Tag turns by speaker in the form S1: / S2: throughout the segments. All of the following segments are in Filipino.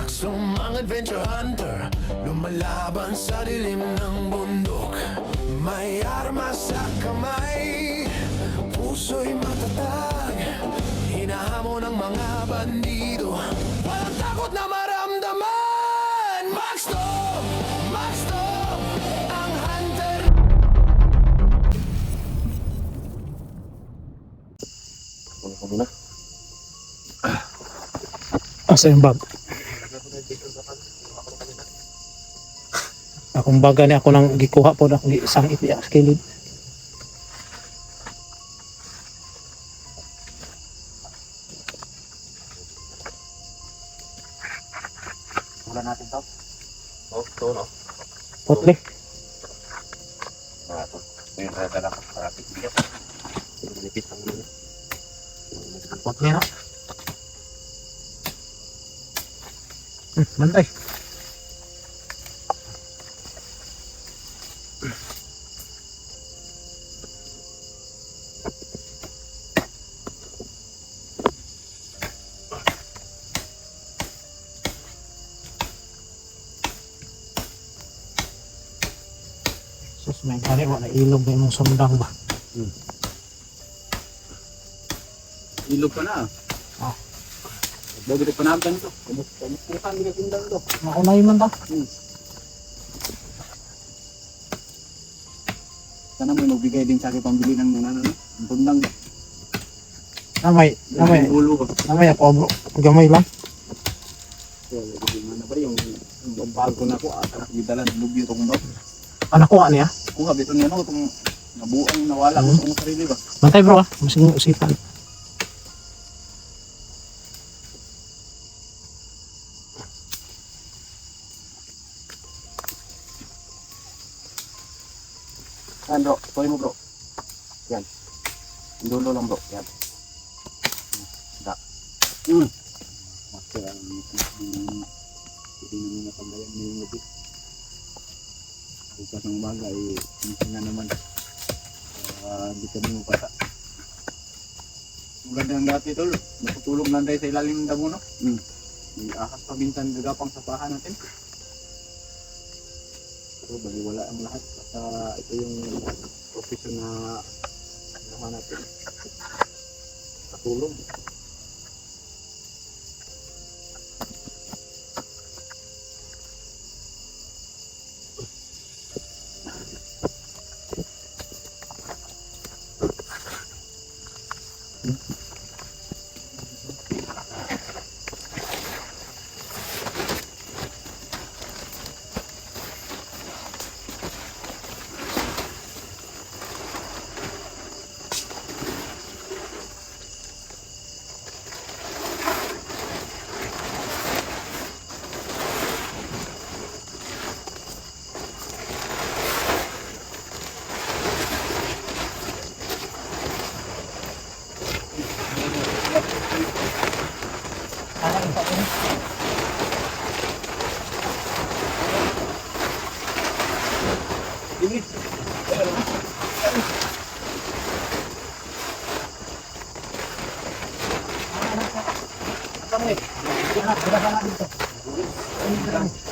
S1: Aksong mga adventure hunter, lumalaban sa dilim ng bundok. May armas sa kamay, puso'y matatag, hinahamon ng mga bandido. Walang takot na maramdaman. Maxstop! Maxstop! Ang hunter.
S2: Asa yung bag? Akong baga ni ako nang gikuha po na isang itiya sa kilid.
S3: Wala natin to. Oh, to no.
S2: Potli.
S3: Ah, to. Ayun, dala ko para bigat. Nilipit ang ulo.
S2: Potli na. Bantay. Sus, may kari mo na ilog na yung sundang ba?
S3: Ilog pa na.
S2: Ah.
S3: Bago ito panamtan ito. Kamukutan nila tindang ito.
S2: Makunay man ta.
S3: Sana mo magbigay din sa akin pambili ng ano, ang tundang.
S2: Namay
S3: Ulo ba?
S2: ako bro. Gamay lang.
S3: So, ano ba yung bago na ko at gidalan lubyo to kung ba.
S2: Anak ko niya.
S3: Kuha bito niya no itong nabuang nawala ko sa sarili ba.
S2: Bantay bro ah. Masing usipan.
S3: Yan bro, tuloy mo bro. Yan. Ang dulo lang bro. Yan. Da. Masya ang hindi naman nakambayan na yung lubid. Bukas ng umaga ay nga naman. Hindi kami mapasa. Maganda ang dati tol. Natutulog lang tayo sa ilalim ng damo no? May ahas pa minsan gagapang sa paha natin. Pero baliwala ang lahat. Ito yung profesyon na naman natin. Katulong.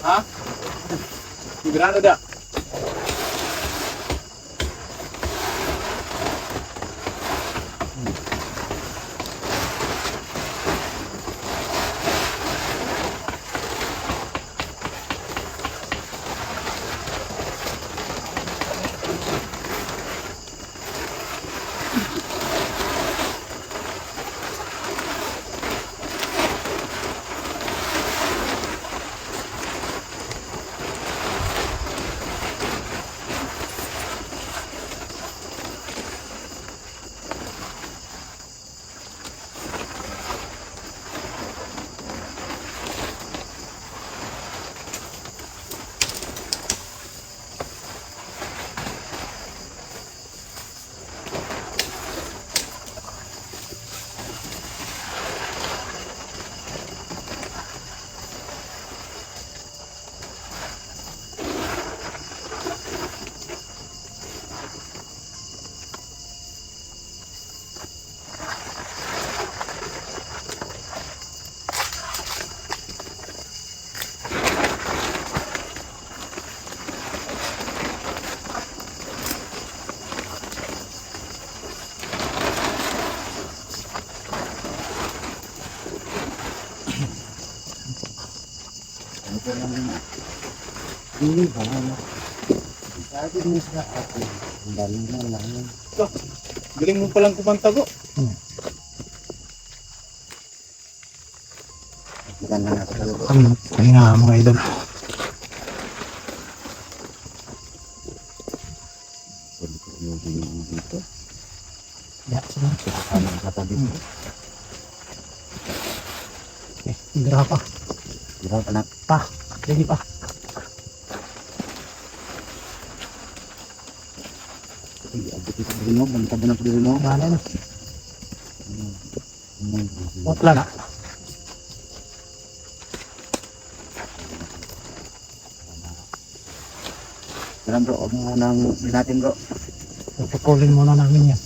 S3: Ha? Sigurado dah. Ano po lang hindi ba? Sabi mo sa akin, ang dami na lang.
S4: Galing mo palang kumantago.
S3: Ganda na ako talaga.
S2: Kaya nga mga idol.
S3: Pwede ko yung dito.
S2: Yeah, sige.
S3: Ano ang katabi ko?
S2: Okay, hindra pa.
S3: Hirap anak.
S2: Pa, sige pa.
S3: Abot ito rin mo. Bantag na po rin mo.
S2: Wala na. Wala na.
S3: Alam bro, huwag mo nang natin bro.
S2: Pupulin muna namin yan.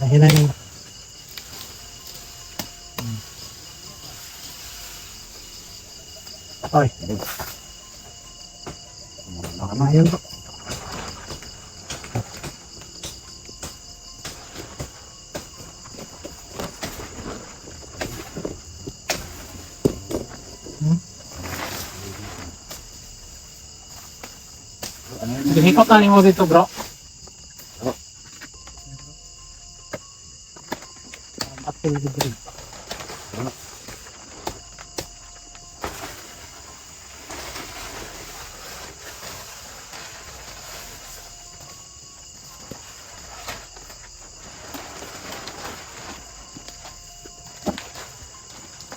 S2: Hinahin. Okay. Tama yun bro. Hikot na mo dito bro. Apil dito.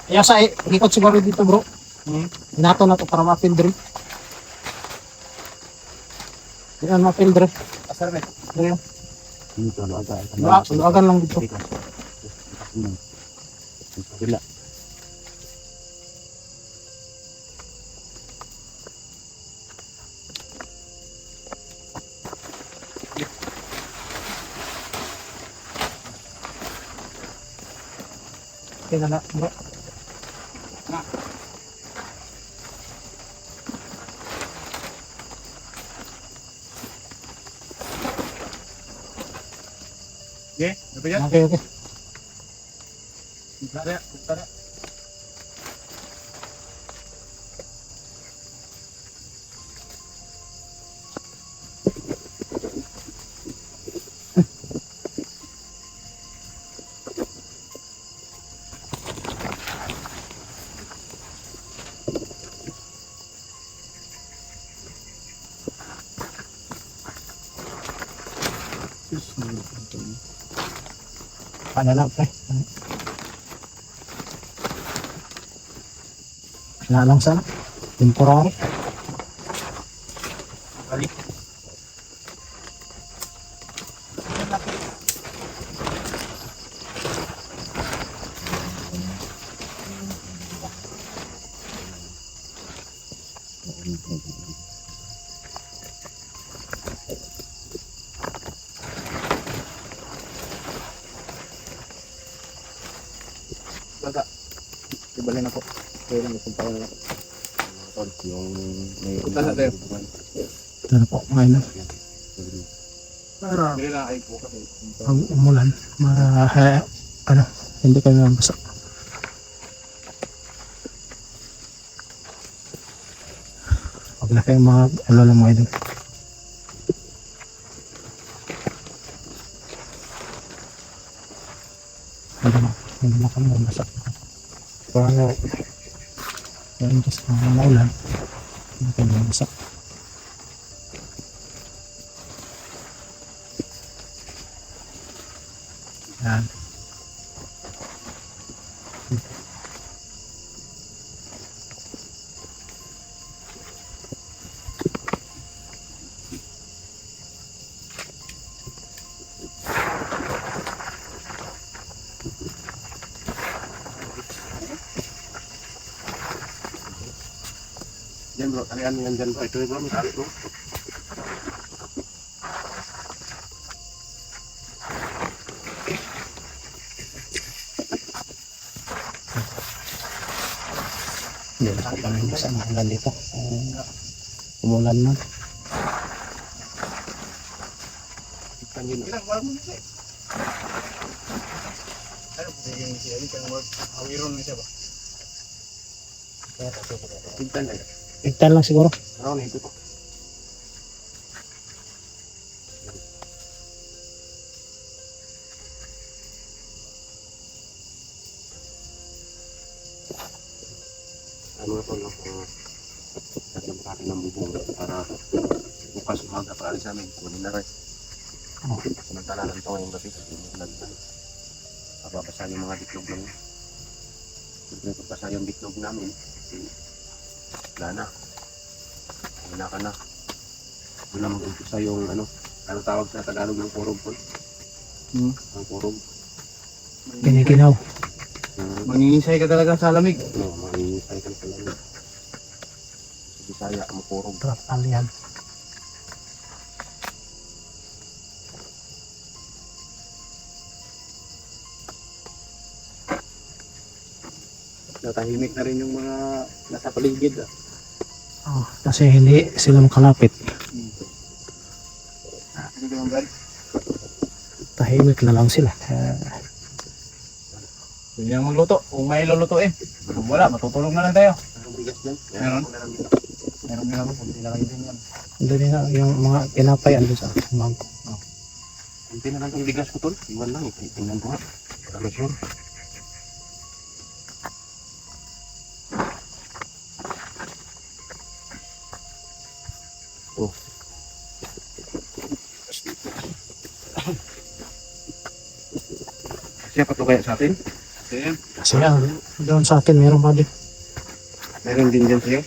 S2: Kaya sa ikot siguro dito bro. Inato na to para ma-field rin. Yan ma-field rin.
S4: Asar na.
S2: Rin.
S3: Dito,
S2: Luagan lang dito.
S3: Bila.
S2: Okay na na bro.
S4: Okay, ano ba yan?
S2: Okay, okay.
S4: Tara, tara.
S2: Ano lang pre. Wala lang sana. Temporary.
S4: Balik. Baga. Ibalin ako. Kaya lang isang taon na lang.
S3: Yung may
S4: Punta na tayo.
S2: Ito na po ngayon na.
S4: Bili lang ay po kasi.
S2: Pag umulan, ano, hindi kami mabasa. Huwag na kayong mga alala mga idol. Hindi na kami mabasa. Parang yan kasi mga maulan, hindi kami mabasa. Yan.
S3: Yan bro, talian mo yan dyan bro. Ito bro, may tali bro.
S2: Hindi na kami basa hanggang dito. Umulan na.
S4: Ilang wala mo nito eh. Ano po yung siya? Hindi ka awiron na siya ba?
S3: Tigtan na.
S2: Higtan lang siguro.
S3: Ano na ito po? Ano na po no? Tatlong pake ng bubong para bukas umaga para alis namin. Kunin na rin.
S2: Oh.
S3: Samantala lang ito ngayong gabi kasi mababasa yung mga bitlog lang. Siyempre pagbasa yung bitlog namin, wala na. Wala ka na. Doon na mag-umpisa yung ano tawag sa Tagalog ng kurog po. Ang kurog.
S2: Giniginaw.
S4: Mangingisay ka talaga sa lamig.
S3: No, mangingisay ka sa lamig. Sa Bisaya, ang kurog.
S2: Trapal yan.
S4: Natahimik na rin yung mga nasa paligid.
S2: Oh, kasi hindi sila makalapit.
S4: Ano naman Brad?
S2: Tahimik na lang sila.
S4: Pwede nang magluto. Kung may lulutuin. Kung wala, matutulog na lang tayo.
S3: Anong bigas dyan?
S4: Meron?
S3: Ako na lang dito.
S4: Meron nga ako. Kunti na kayo din yan.
S2: Hindi na yung mga tinapay andun sa bangko.
S3: Kunti na lang itong bigas ko tol. Iwan lang eh. Tingnan ko nga. Para sure. Oh. Siapa to kaya sa atin?
S4: Ayan.
S2: Kasi doon sa akin meron pa din.
S3: Meron din dyan sa'yo?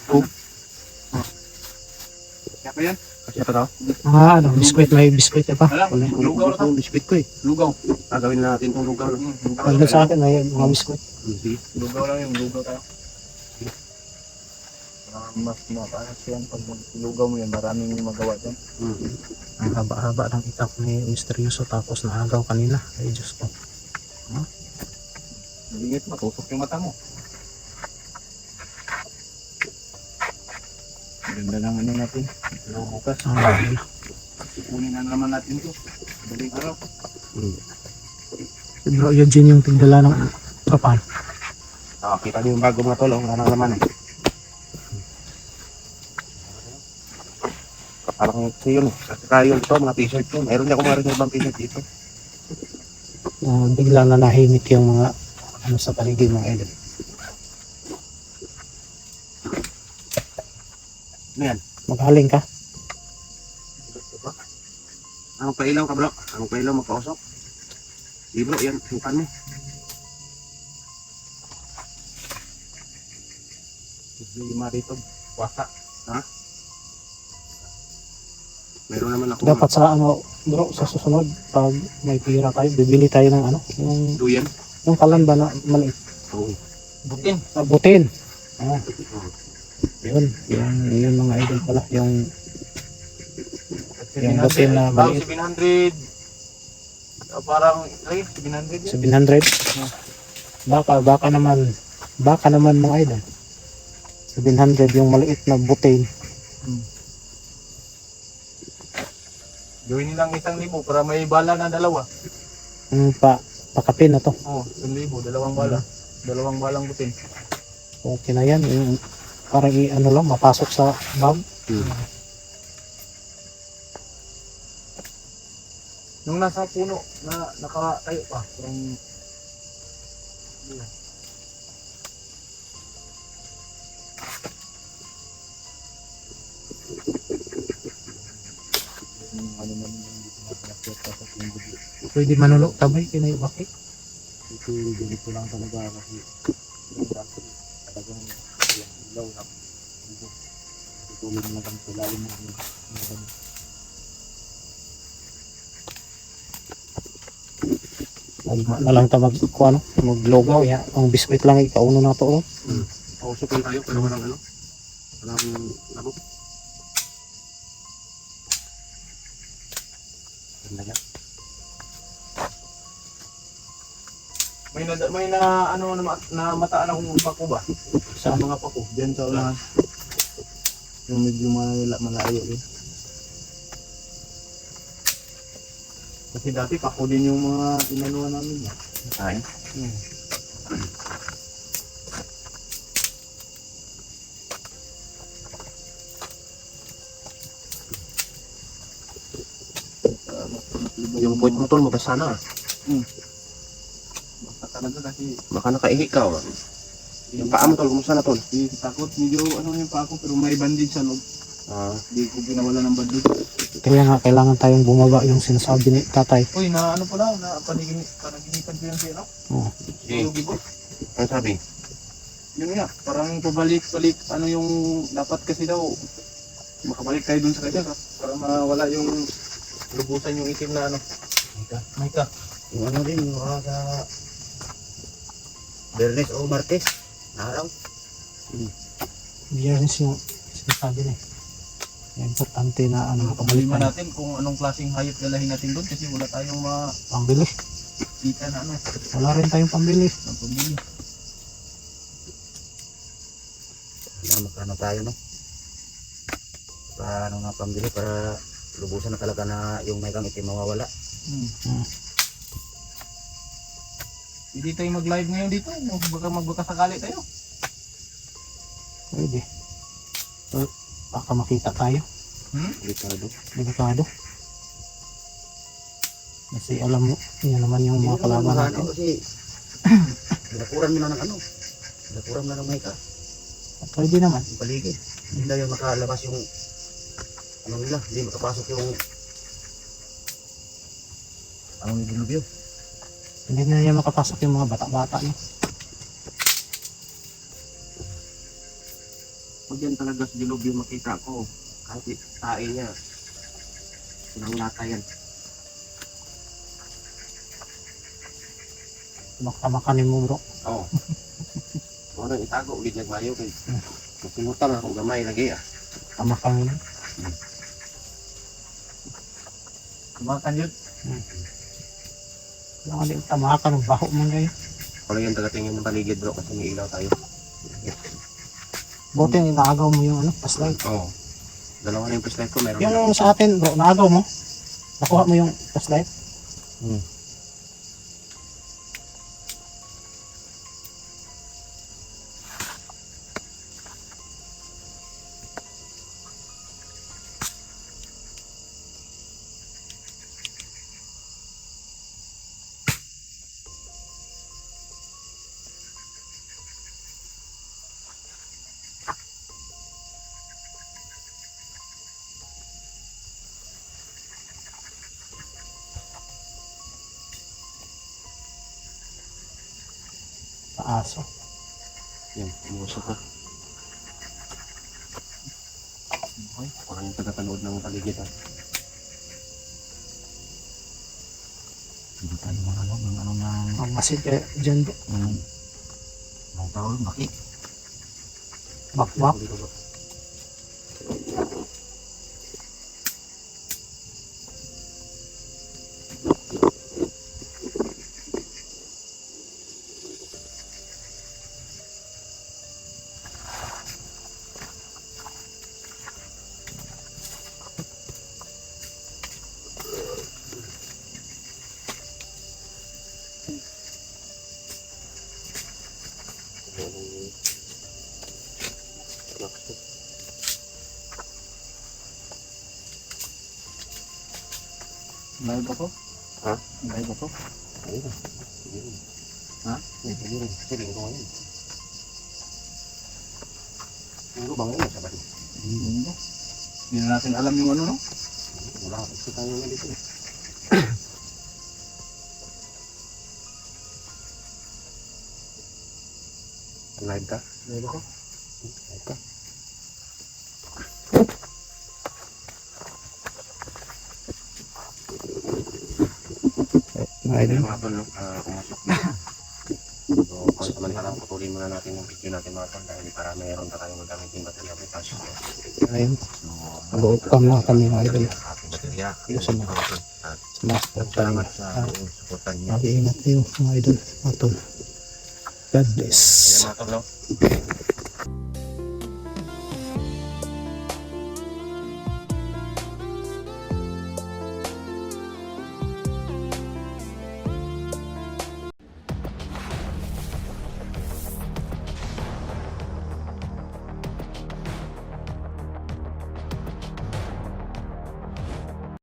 S4: Oh. Siapa yan?
S3: Siapa to?
S2: Ano, biskwit, may biskwit pa.
S4: Wala, lugaw na to.
S3: Yung biscuit ko eh.
S4: Lugaw.
S3: Gagawin na natin itong lugaw.
S4: Lugaw.
S2: Doon sa akin may mga biskwit.
S3: Sige.
S4: Lugaw lang yung lugaw tayo. Mas mapanas yan pag lugaw mo yan. Maraming magawa dyan.
S2: Ang haba-haba ng itak ni misteryoso tapos naagaw kanina. Ay Diyos ko.
S4: Maligit, matusok yung mata mo. Ganda lang ano natin. Bukas. Kunin na naman natin ito. Daling araw.
S2: Si Bro Eugene yung tigdala ng kapan.
S3: Kita niyo yung bago mga tol. Wala nang laman eh. Parang ito yun eh. Saka yun ito, mga t-shirt ko. Mayroon niya kumarin ng ibang t-shirt dito.
S2: Biglang nanahimik yung mga ano sa paligid mga idol.
S3: Ano yan?
S2: Maghaling ka?
S3: Anong pailaw ka bro? Anong pailaw magkausap? Sige bro, yan. Sukan mo.
S4: Lima dito. Wasa.
S3: Ha? Meron naman ako.
S2: Dapat sa ano bro, sa susunod pag may pira tayo, bibili tayo ng ano,
S3: Duyan.
S2: yung kalan ba na maliit,
S3: Oo.
S4: Butin.
S2: butin. Yun, yung mga idol pala, yung butin na maliit.
S4: 700. Parang 700 yan.
S2: 700. Baka naman mga idol. 700 yung maliit na butin.
S4: Gawin nilang 1,000 para may bala na dalawa.
S2: Pakapin na to.
S4: Oo, 1,000. Dalawang bala. Dalawang balang butin.
S2: Okay na yan. Yung, parang ano lang, mapasok sa bag.
S4: Nung nasa puno na nakatayo pa. Parang ano naman yung dito na pinakita sa tingin.
S2: Pwede manulok tabay, kinayubaki.
S4: Ito ganito lang talaga kasi talagang yung ilaw na tutulog na lang sa lalim ng mga
S2: Na lang ta maglogaw ya. Ang biskwit lang ikauno na to.
S3: Pausok lang tayo pero walang ano. Walang lamok. Ganda yan.
S4: May na ano na mataan akong pako ba? Sa mga pako. Diyan sa unahan. Yung medyo malayo yun. Kasi dati pako din yung mga inanuhan namin.
S3: Ay. Yung puwit mo tol, mabasa na.
S4: Basta talaga kasi
S3: Baka nakaihi ka. Oh. Yung paa mo tol, kumusta na tol?
S4: takot medyo ano yung pako pero may bandage sa loob. Hindi ko pinawala ng bandage.
S2: Kaya nga, kailangan tayong bumaba yung sinasabi ni tatay.
S4: Uy, na ano pala, na panaginipan ko yung sino?
S2: Oo.
S3: Eh,
S4: Yung gibot.
S3: ano sabi?
S4: Yun nga, parang pabalik-balik, ano yung dapat kasi daw, makabalik tayo dun sa kanya para mawala yung lubusan yung itim na ano. Mika.
S5: Yung ano din, yung mga sa Bernes o Martes, na araw.
S2: Biyernes yung sinasabi niya. Importante na ano, makabalik
S4: Pabaliman
S2: tayo.
S4: natin kung anong klaseng hayop dalahin natin doon kasi wala tayong
S2: Pambili.
S4: makita na ano,
S2: Wala rin tayong pambili.
S4: ng pamilya.
S5: Magkano tayo, no? Para ano nga pambili, para lubusan na talaga na yung may kang itim mawawala.
S4: Hindi tayo mag-live ngayon dito, baka magbaka sakali tayo.
S2: Pwede. Baka makita tayo.
S3: Ricardo.
S2: Delikado. Kasi alam mo, yan naman yung mga kalaban natin.
S5: Kasi binakuran mo na ng ano, binakuran mo na ng may ka,
S2: Pwede naman.
S5: yung paligid. Hindi na yung makalabas yung ano nila, hindi makapasok yung ang dilubyo.
S2: Hindi na yan makapasok yung mga bata-bata niya.
S3: Pag yan talaga sa dilubyo makita ko, kahit tae niya, sinanglata yan.
S2: Makamakan mo bro.
S3: Oo. Ano itago ulit nagmayo kay magpinutang ako gamay lagi ah.
S2: Kamakan mo.
S4: Kumakan yun.
S2: Kailangan din tamakan ng baho mo ngayon.
S3: Wala yung tagatingin ng paligid bro kasi may ilaw tayo.
S2: Buti inaagaw mo yung ano, flashlight.
S3: Oo. Dalawa na yung flashlight ko, meron
S2: Yung sa atin bro, naagaw mo. Nakuha mo yung flashlight. Sa aso.
S3: Yan, umusok ko. Okay. Parang yung taga-tanood ng paligid ah.
S5: Hindi tayo mga ano ng
S2: Ang masid kaya dyan bro.
S5: mga tao, maki.
S2: Bakbak.
S4: Live ako?
S3: Ha?
S4: Live ako?
S3: Ayun. Sige rin.
S4: Ha?
S3: Sige rin. Kasi linggo ngayon. Linggo ba ngayon? Sabado.
S4: Hindi na natin alam yung ano no?
S3: Wala. Gusto tayo nga dito. Live ka?
S4: Live ako?
S3: Live ka?
S2: Mga idol.
S3: Mga tol, umusok na. So, Samantalang patuloy muna natin yung video natin mga tol dahil para mayroon na tayong magamitin baterya bukas.
S2: Ayun.
S3: So,
S2: Mag-outcome na kami mga idol.
S3: ating baterya.
S2: Ayun sa mga
S3: At
S2: master tayo.
S3: salamat sa buong suportan niyo.
S2: Mag-iingat kayo mga idol. Mga tol. God bless.
S3: Ayan mga tol, no?